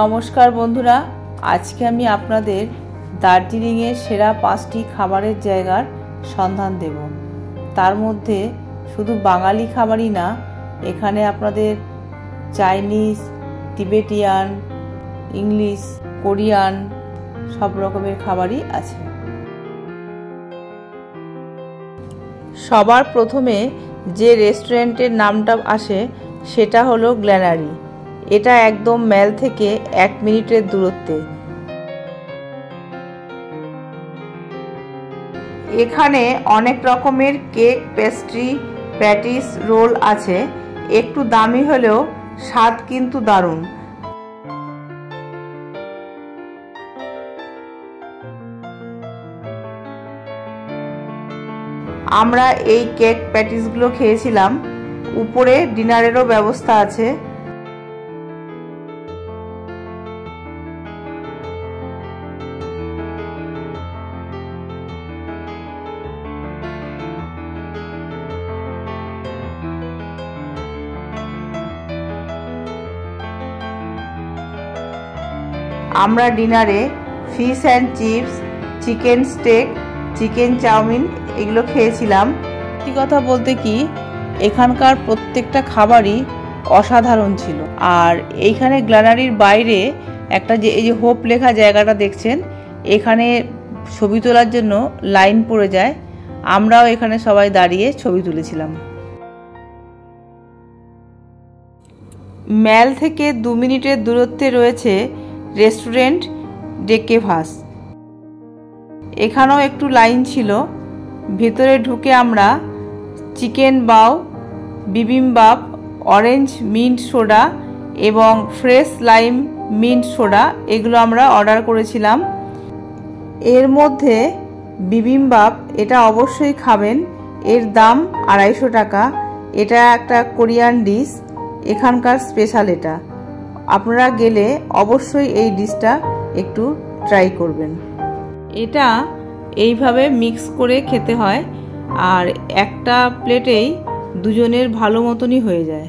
নমস্কার বন্ধুরা, আজকে আমি আপনাদের দার্জিলিংয়ের সেরা 5টি খাবারের জায়গার সন্ধান দেব। তার মধ্যে শুধু বাঙালি খাবারই না, এখানে আপনাদের চাইনিজ, তিবেটিয়ান, ইংলিশ, কোরিয়ান সব রকমের খাবারই আছে। সবার প্রথমে যে রেস্টুরেন্টের নামটা আসে সেটা হলো গ্ল্যানারি। এটা একদম ম্যাল থেকে 1 মিনিটের দূরত্বে। এখানে অনেক রকমের কেক, পেস্ট্রি, প্যাটিস, রোল আছে। একটু দামি হলেও স্বাদ কিন্তু দারুণ। আমরা এই কেক প্যাটিসগুলো খেয়েছিলাম। উপরে ডিনারেরও ব্যবস্থা আছে। আমরা ডিনারে fish and chips, chicken steak, chicken chow mein এগুলো খেয়েছিলাম। সত্যি কথা বলতে কি, এখানকার প্রত্যেকটা খাবারই অসাধারণ ছিল। আর এইখানে গ্ল্যানারির বাইরে একটা এই যে হোপ লেখা জায়গাটা দেখছেন, এখানে ছবি তোলার জন্য লাইন পড়ে যায়। আমরাও এখানে সবাই দাঁড়িয়ে ছবি তুলেছিলাম। ম্যাল থেকে 2 মিনিটের দূরত্বে রয়েছে রেস্টুরেন্ট ডেকেভাস। এখানেও একটু লাইন ছিল। ভেতরে ঢুকে আমরা চিকেন বাও, বিবিম্বাপ, অরেঞ্জ মিন্ট সোডা এবং ফ্রেশ লাইম মিন্ট সোডা এগুলো আমরা অর্ডার করেছিলাম। এর মধ্যে বিবিম্বাপ এটা অবশ্যই খাবেন। এর দাম 250 টাকা। এটা একটা কোরিয়ান ডিশ, এখানকার স্পেশাল। এটা আপনারা গেলে অবশ্যই এই ডিশটা একটু ট্রাই করবেন। এটা এইভাবে মিক্স করে খেতে হয়, আর একটা প্লেটেই দুজনের ভালো মতনই হয়ে যায়।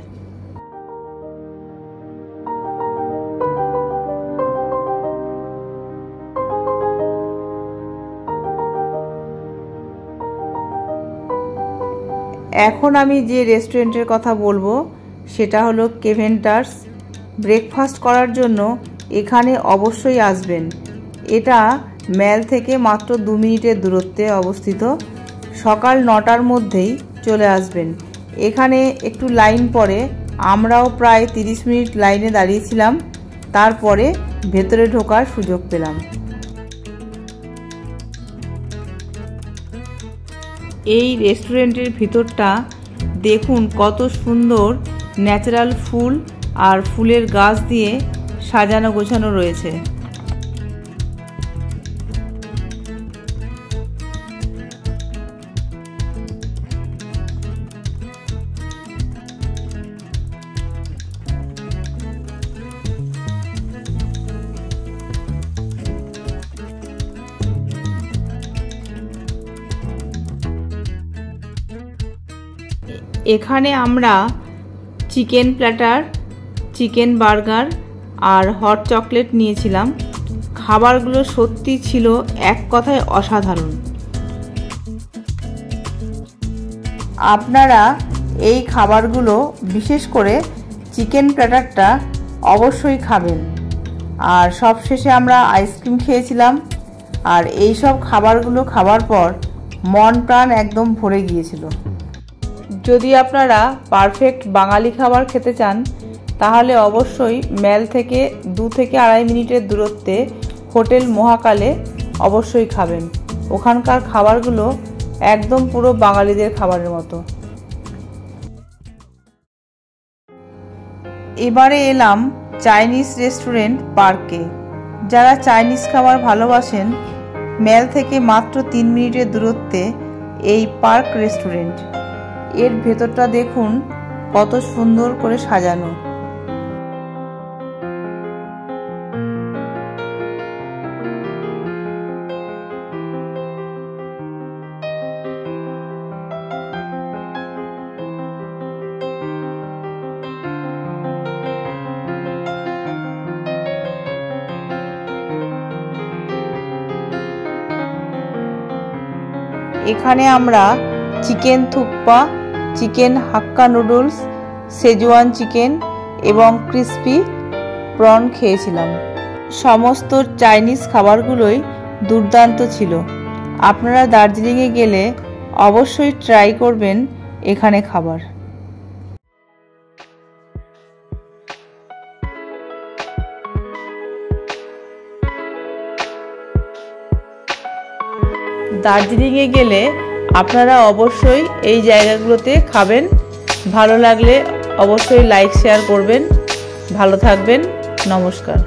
এখন আমি যে রেস্টুরেন্টের কথা বলবো সেটা হলো কেভেন্টার্স। ব্রেকফাস্ট করার জন্য এখানে অবশ্যই আসবেন। এটা ম্যাল থেকে মাত্র 2 মিনিটের দূরত্বে অবস্থিত। সকাল 9টার মধ্যেই চলে আসবেন। এখানে একটু লাইন পড়ে, আমরাও প্রায় 30 মিনিট লাইনে দাঁড়িয়েছিলাম। তারপরে ভেতরে ঢোকার সুযোগ পেলাম। এই রেস্টুরেন্টের ভিতরটা দেখুন কত সুন্দর ন্যাচারাল ফুল আর ফুলের গাছ দিয়ে সাজানো গোছানো রয়েছে। এখানে আমরা চিকেন প্ল্যাটার, চিকেন বার্গার আর হট চকলেট নিয়েছিলাম। খাবারগুলো সত্যি ছিল এক কথায় অসাধারণ। আপনারা এই খাবারগুলো, বিশেষ করে চিকেন প্ল্যাটারটা অবশ্যই খাবেন। আর সবশেষে আমরা আইসক্রিম খেয়েছিলাম। আর এই সব খাবারগুলো খাবার পর মন প্রাণ একদম ভরে গিয়েছিল। যদি আপনারা পারফেক্ট বাঙালি খাবার খেতে চান তাহলে অবশ্যই ম্যাল থেকে 2 থেকে 2.5 মিনিটের দূরত্বে হোটেল মহাকালে অবশ্যই খাবেন। ওখানকার খাবারগুলো একদম পুরো বাঙালিদের খাবারের মতো। এবারে এলাম চাইনিজ রেস্টুরেন্ট পার্কে। যারা চাইনিজ খাবার ভালোবাসেন, ম্যাল থেকে মাত্র 3 মিনিটের দূরত্বে এই পার্ক রেস্টুরেন্ট। এর ভেতরটা দেখুন কত সুন্দর করে সাজানো। এখানে আমরা চিকেন থুকপা, চিকেন হাক্কা নুডলস, সেজওয়ান চিকেন এবং ক্রিস্পি প্রন খেয়েছিলাম। সমস্ত চাইনিজ খাবারগুলোই দুর্দান্ত ছিল। আপনারা দার্জিলিংয়ে গেলে অবশ্যই ট্রাই করবেন এখানে খাবার। দার্জিলিংয়ে গেলে আপনারা অবশ্যই এই জায়গাগুলোতে খাবেন। ভালো লাগলে অবশ্যই লাইক শেয়ার করবেন। ভালো থাকবেন। নমস্কার।